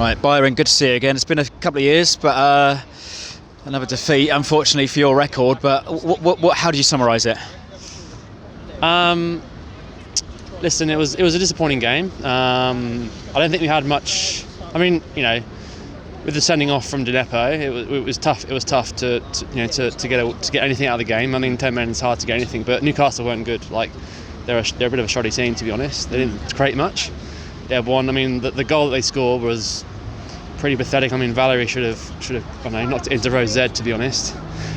Right, Byron, good to see you again. It's been a couple of years, but another defeat, unfortunately, for your record. But how do you summarise it? Listen, it was a disappointing game. I don't think we had much. I mean, with the sending off from Djenepo, it was tough. It was tough to get anything out of the game. I mean, 10 minutes is hard to get anything. But Newcastle weren't good. Like they're a bit of a shoddy team, to be honest. They didn't create much. They had one. I mean, the goal that they scored was pretty pathetic. I mean, Valery should have knocked it into row Z, to be honest.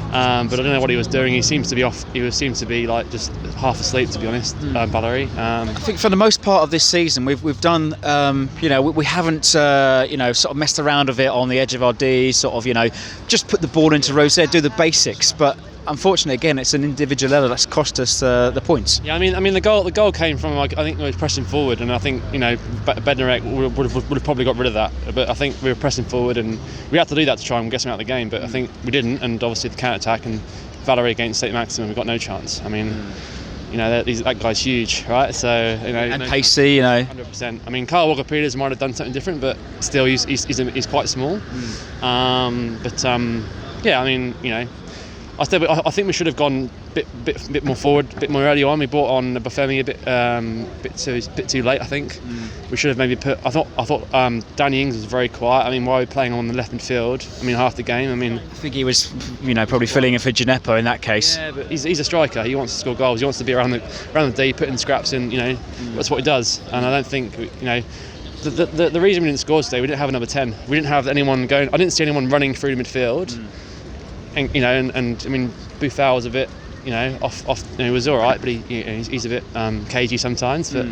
But I don't know what he was doing. He seems to be off. He seems to be like just half asleep, to be honest. Valery. I think for the most part of this season, we've done. We haven't sort of messed around with it on the edge of our D. Sort of just put the ball into row Z, do the basics. But unfortunately, again, it's an individual error that's cost us the points. Yeah, I mean, the goal came from I think we were pressing forward, and I think Bednarek would have probably got rid of that. But I think we were pressing forward, and we had to do that to try and get him out of the game. But I think we didn't, and obviously the counter attack and Valery against St Maximin, we got no chance. I mean, that guy's huge, right? So and pacey, 100%. I mean, Kyle Walker-Peters might have done something different, but still, he's quite small. Yeah, I mean, I think we should have gone bit more forward, a bit more early on. We brought on Bafemi a bit too late. I think we should have maybe put. I thought Danny Ings was very quiet. I mean, why are we playing on the left midfield? I mean, half the game. I mean, I think he was, probably filling in for Djenepo in that case. Yeah, but he's a striker. He wants to score goals. He wants to be around the D, putting scraps in. That's what he does. And I don't think the reason we didn't score today, we didn't have a number 10. We didn't have anyone going. I didn't see anyone running through the midfield. And I mean, Buffal was a bit, off. He was all right, but he's a bit cagey sometimes. But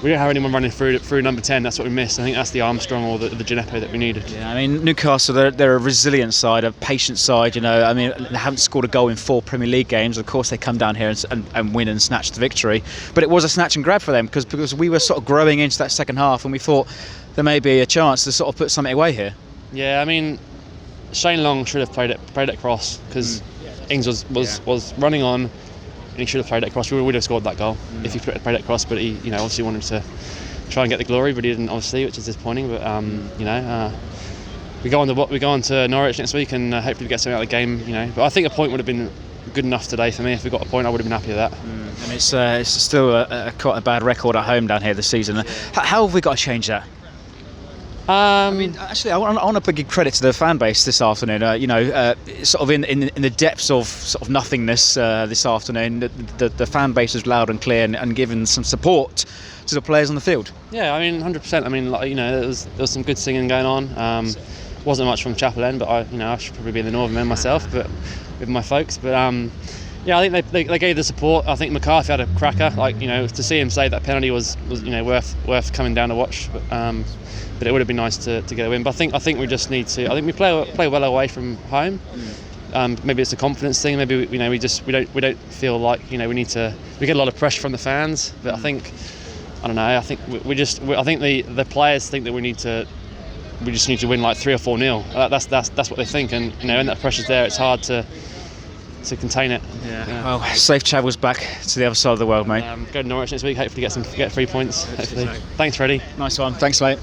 we don't have anyone running through number 10. That's what we missed. I think that's the Armstrong or the Djenepo that we needed. Yeah, I mean, Newcastle, they're a resilient side, a patient side. I mean, they haven't scored a goal in 4 Premier League games. Of course, they come down here and win and snatch the victory. But it was a snatch and grab for them because we were sort of growing into that second half, and we thought there may be a chance to sort of put something away here. Yeah, I mean, Shane Long should have played it cross because Ings was running on, and he should have played it cross. We would have scored that goal if he played it cross. But he, obviously wanted to try and get the glory, but he didn't, obviously, which is disappointing. But we go on to Norwich next week, and hopefully we get something out of the game. But I think a point would have been good enough today for me. If we got a point, I would have been happy with that. And it's still quite a bad record at home down here this season. How have we got to change that? I mean, actually, I want to give credit to the fan base this afternoon. Sort of in the depths of sort of nothingness this afternoon, the fan base was loud and clear and given some support to the players on the field. Yeah, I mean, 100%. I mean, there was some good singing going on. Wasn't much from Chapel End, but I should probably be in the Northern End myself, but with my folks. But yeah, I think they gave the support. I think McCarthy had a cracker. To see him save that penalty was worth coming down to watch. But it would have been nice to get a win. But I think we just need to. I think we play well away from home. Maybe it's a confidence thing. Maybe we don't feel like we need to. We get a lot of pressure from the fans. But I think I think I think the players think that we just need to win like 3 or 4-0. That's what they think. And when that pressure's there, it's hard to contain it. Yeah. Well, safe travels back to the other side of the world, mate. Go to Norwich next week. Hopefully get 3 points. Hopefully. Thanks, Freddie. Nice one. Thanks, mate.